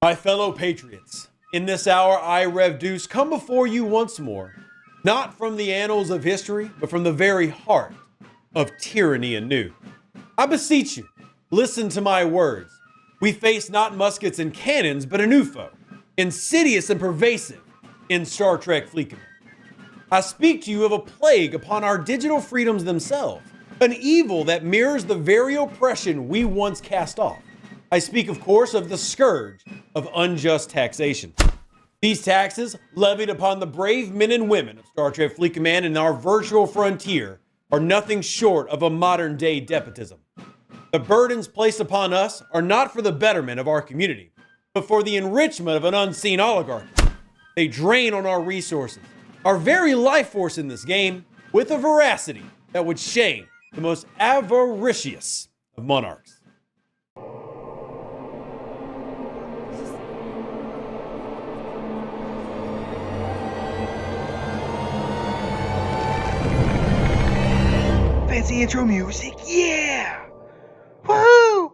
My fellow patriots, in this hour I, Rev Deuce, come before you once more, not from the annals of history, but from the very heart of tyranny anew. I beseech you, listen to my words. We face not muskets and cannons, but a new foe, insidious and pervasive in Star Trek Fleet Command. I speak to you of a plague upon our digital freedoms themselves, an evil that mirrors the very oppression we once cast off. I speak, of course, of the scourge of unjust taxation. These taxes, levied upon the brave men and women of Star Trek Fleet Command and our virtual frontier, are nothing short of a modern-day despotism. The burdens placed upon us are not for the betterment of our community, but for the enrichment of an unseen oligarchy. They drain on our resources, our very life force in this game, with a veracity that would shame the most avaricious of monarchs. Fancy intro music, yeah! Woohoo!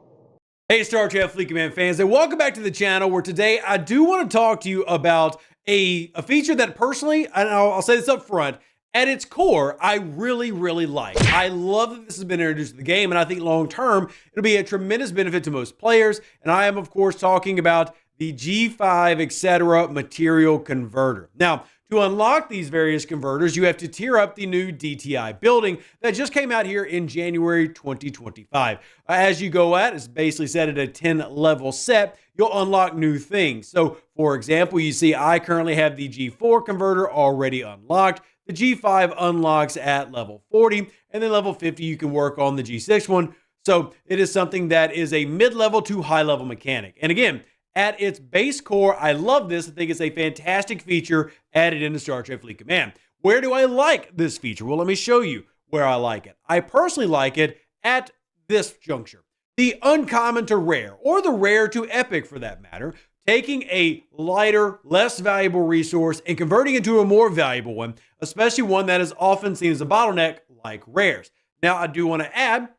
Hey Star Trek Fleet Command fans, and welcome back to the channel where today I do want to talk to you about a feature that personally, and I'll say this up front, at its core, I really like. I love that this has been introduced to the game, and I think long term, it'll be a tremendous benefit to most players, and I am of course talking about the G5, etc. material converter. Now, to unlock these various converters, you have to tier up the new DTI building that just came out here in January 2025. As you go at, it's basically set at a 10 level set, you'll unlock new things. So for example, you see I currently have the G4 converter already unlocked. The G5 unlocks at level 40, and then level 50, you can work on the G6 one. So it is something that is a mid-level to high-level mechanic. And again, at its base core, I love this. I think it's a fantastic feature added into Star Trek Fleet Command. Where do I like this feature? Well, let me show you where I like it. I personally like it at this juncture. The uncommon to rare, or the rare to epic for that matter, taking a lighter, less valuable resource and converting it into a more valuable one, especially one that is often seen as a bottleneck like rares. Now, I do want to add,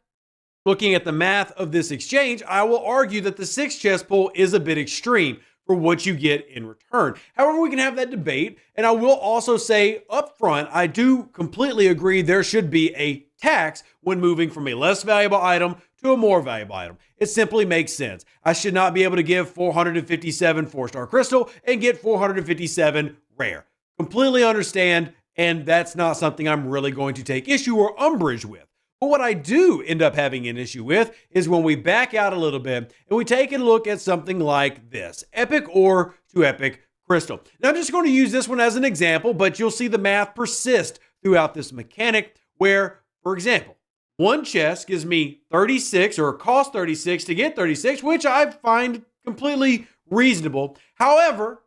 looking at the math of this exchange, I will argue that the 6 chest pull is a bit extreme for what you get in return. However, we can have that debate, and I will also say up front, I do completely agree there should be a tax when moving from a less valuable item to a more valuable item. It simply makes sense. I should not be able to give 457 4-star crystal and get 457 rare. Completely understand, and that's not something I'm really going to take issue or umbrage with. But what I do end up having an issue with is when we back out a little bit and we take a look at something like this, epic ore to epic crystal. Now I'm just going to use this one as an example, but you'll see the math persist throughout this mechanic where, for example, one chest gives me 36 or cost 36 to get 36, which I find completely reasonable. However,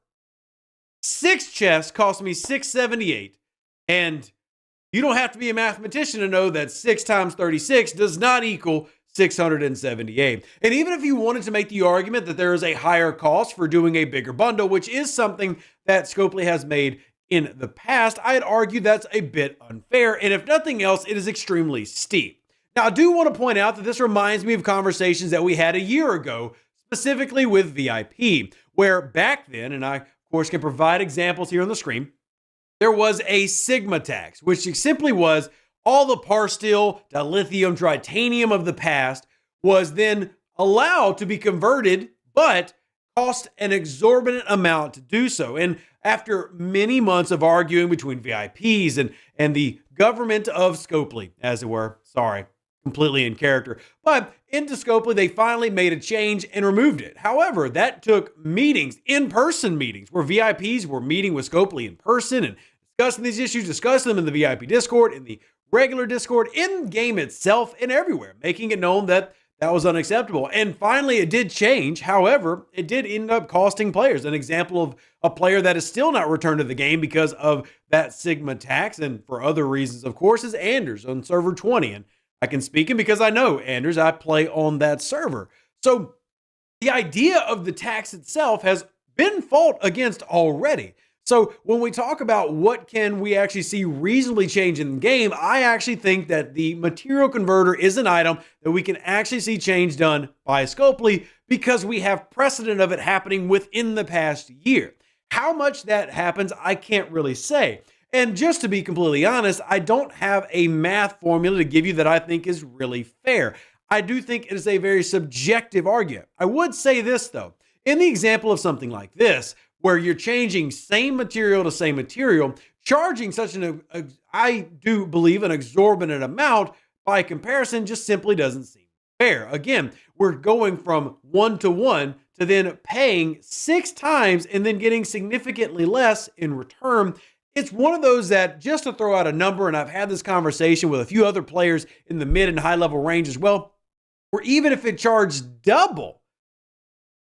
6 chests cost me 678, and you don't have to be a mathematician to know that 6 times 36 does not equal 678. And even if you wanted to make the argument that there is a higher cost for doing a bigger bundle, which is something that Scopely has made in the past, I'd argue that's a bit unfair. And if nothing else, it is extremely steep. Now, I do want to point out that this reminds me of conversations that we had a year ago, specifically with VIP, where back then, and I, of course, can provide examples here on the screen, there was a Sigma tax, which simply was all the parsteel, dilithium, tritanium of the past was then allowed to be converted, but cost an exorbitant amount to do so. And after many months of arguing between VIPs and the government of Scopely, as it were, sorry, completely in character, but into Scopely, they finally made a change and removed it. However, that took meetings, in-person meetings, where VIPs were meeting with Scopely in person and discussing these issues, discussing them in the VIP Discord, in the regular Discord, in game itself, and everywhere, making it known that that was unacceptable. And finally, it did change. However, it did end up costing players. An example of a player that is still not returned to the game because of that Sigma tax, and for other reasons, of course, is Anders on server 20. And I can speak him because I know Anders. I play on that server. So the idea of the tax itself has been fought against already. So when we talk about what can we actually see reasonably change in the game, I actually think that the material converter is an item that we can actually see change done by Scopely because we have precedent of it happening within the past year. How much that happens, I can't really say. And just to be completely honest, I don't have a math formula to give you that I think is really fair. I do think it is a very subjective argument. I would say this though, in the example of something like this, where you're changing same material to same material, charging such I do believe, an exorbitant amount by comparison just simply doesn't seem fair. Again, we're going from 1-to-1 to then paying 6 times and then getting significantly less in return. It's one of those that, just to throw out a number, and I've had this conversation with a few other players in the mid and high level range as well, where even if it charged double,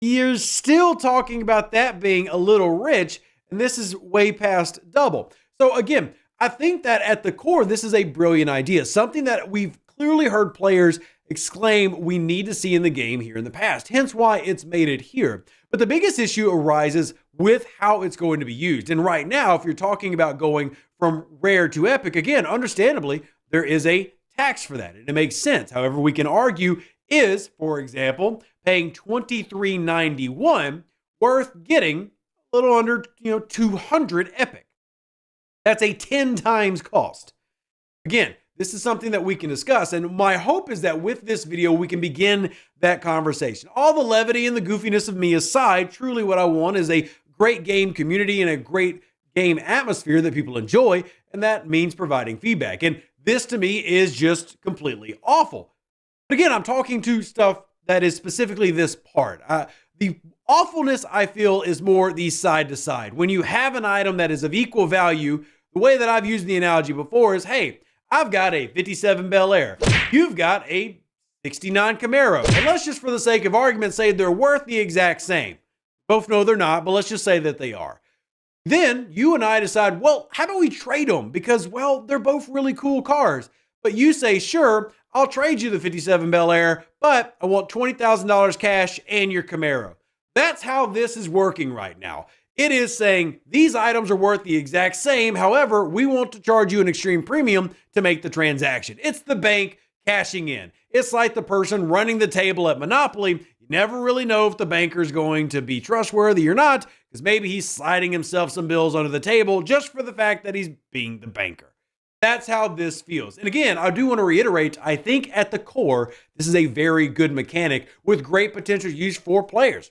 you're still talking about that being a little rich, and this is way past double. So again, I think that at the core, this is a brilliant idea, something that we've clearly heard players exclaim we need to see in the game here in the past, hence why it's made it here. But the biggest issue arises with how it's going to be used. And right now, if you're talking about going from rare to epic, again, understandably, there is a tax for that, and it makes sense. However, we can argue, is, for example, paying $23.91 worth getting a little under 200 epic? That's a 10 times cost. Again, this is something that we can discuss, and my hope is that with this video, we can begin that conversation. All the levity and the goofiness of me aside, truly what I want is a great game community and a great game atmosphere that people enjoy, and that means providing feedback. And this, to me, is just completely awful. But again, I'm talking to stuff that is specifically this part. The awfulness, I feel, is more the side to side. When you have an item that is of equal value, the way that I've used the analogy before is, hey, I've got a 57 Bel Air. You've got a 69 Camaro. And let's just, for the sake of argument, say they're worth the exact same. Both know they're not, but let's just say that they are. Then you and I decide, well, how about we trade them? Because, well, they're both really cool cars. But you say, sure, I'll trade you the 57 Bel Air, but I want $20,000 cash and your Camaro. That's how this is working right now. It is saying these items are worth the exact same. However, we want to charge you an extreme premium to make the transaction. It's the bank cashing in. It's like the person running the table at Monopoly. You never really know if the banker's going to be trustworthy or not, because maybe he's sliding himself some bills under the table just for the fact that he's being the banker. That's how this feels. And again, I do want to reiterate, I think at the core, this is a very good mechanic with great potential use for players.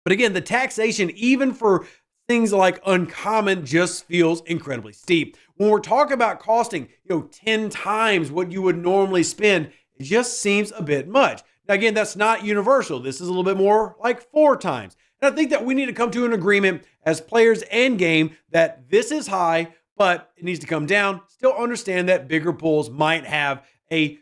But again, the taxation, even for things like uncommon, just feels incredibly steep. When we're talking about costing, 10 times what you would normally spend, it just seems a bit much. Now, again, that's not universal. This is a little bit more like 4 times. And I think that we need to come to an agreement as players and game that this is high, but it needs to come down. Still understand that bigger pools might have a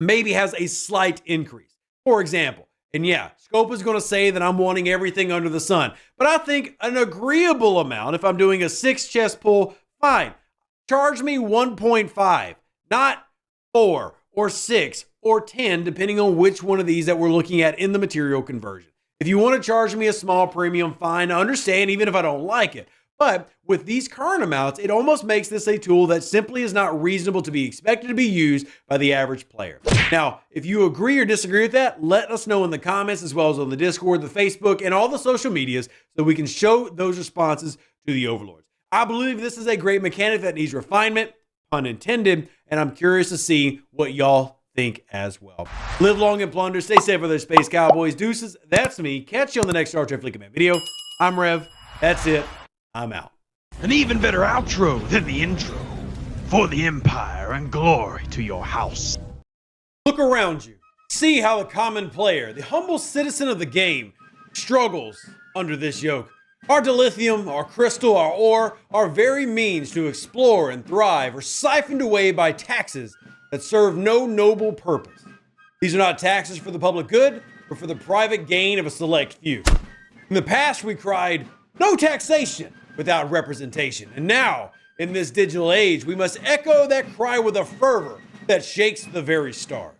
maybe has a slight increase. For example, and yeah, Scope is going to say that I'm wanting everything under the sun. But I think an agreeable amount, if I'm doing a 6 chest pull, fine. Charge me 1.5, not 4 or 6 or 10, depending on which one of these that we're looking at in the material conversion. If you want to charge me a small premium, fine. I understand, even if I don't like it. But with these current amounts, it almost makes this a tool that simply is not reasonable to be expected to be used by the average player. Now, if you agree or disagree with that, let us know in the comments, as well as on the Discord, the Facebook, and all the social medias, so we can show those responses to the overlords. I believe this is a great mechanic that needs refinement, pun intended, and I'm curious to see what y'all think as well. Live long and plunder. Stay safe with their space cowboys. Deuces, that's me. Catch you on the next Star Trek Fleet Command video. I'm Rev. That's it. I'm out. An even better outro than the intro. For the empire and glory to your house. Look around you. See how the common player, the humble citizen of the game, struggles under this yoke. Our dilithium, our crystal, our ore, our very means to explore and thrive are siphoned away by taxes that serve no noble purpose. These are not taxes for the public good, but for the private gain of a select few. In the past, we cried, no taxation without representation. And now, in this digital age, we must echo that cry with a fervor that shakes the very stars.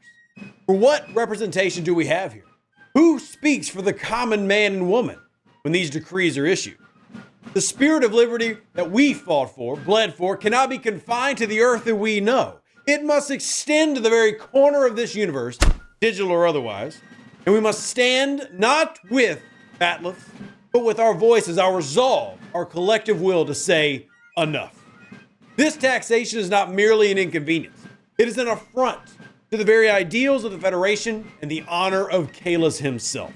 For what representation do we have here? Who speaks for the common man and woman when these decrees are issued? The spirit of liberty that we fought for, bled for, cannot be confined to the earth that we know. It must extend to the very corner of this universe, digital or otherwise, And we must stand not with batleths, but with our voices, our resolve, our collective will to say enough. This taxation is not merely an inconvenience. It is an affront to the very ideals of the Federation and the honor of Kalis himself.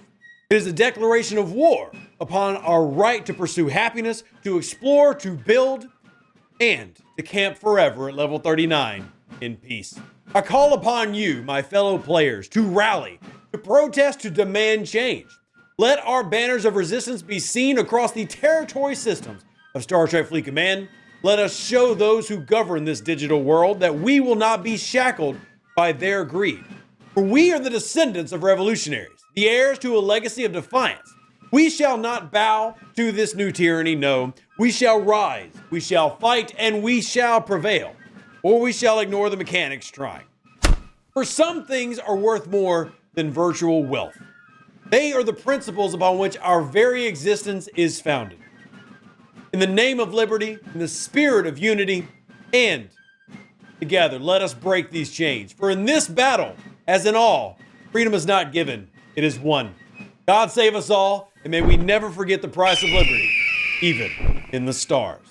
It is a declaration of war upon our right to pursue happiness, to explore, to build, and to camp forever at level 39 in peace. I call upon you, my fellow players, to rally, to protest, to demand change. Let our banners of resistance be seen across the territory systems of Star Trek Fleet Command. Let us show those who govern this digital world that we will not be shackled by their greed. For we are the descendants of revolutionaries, the heirs to a legacy of defiance. We shall not bow to this new tyranny, no. We shall rise, we shall fight, and we shall prevail. Or we shall ignore the mechanics trying. For some things are worth more than virtual wealth. They are the principles upon which our very existence is founded. In the name of liberty, in the spirit of unity, and together, let us break these chains. For in this battle, as in all, freedom is not given, it is won. God save us all, and may we never forget the price of liberty, even in the stars.